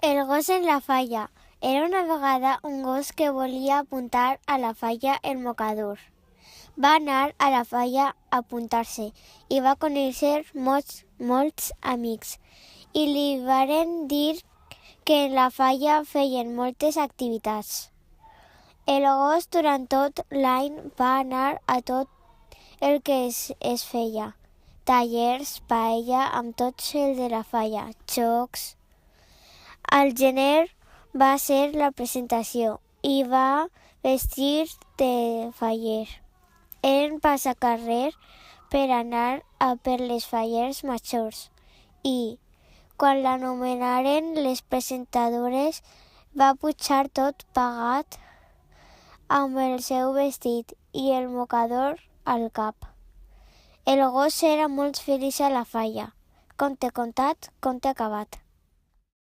El gos en la falla. Era una vegada un gos que volia apuntar a la falla el mocador. Va anar a la falla a apuntar-se i va conèixer molts amics i li varen dir que en la falla feien moltes activitats. El gos durant tot l'any va anar a tot el que es feia, tallers, paella, amb tots els de la falla, jocs. Al gener va ser la presentació i va vestir de faller. Eren passacarrer per anar per les falles majors i, quan l'anomenaren les presentadores, va pujar tot pagat amb el seu vestit i el mocador al cap. El gos era molt feliç a la falla. Conte contat, conte acabat.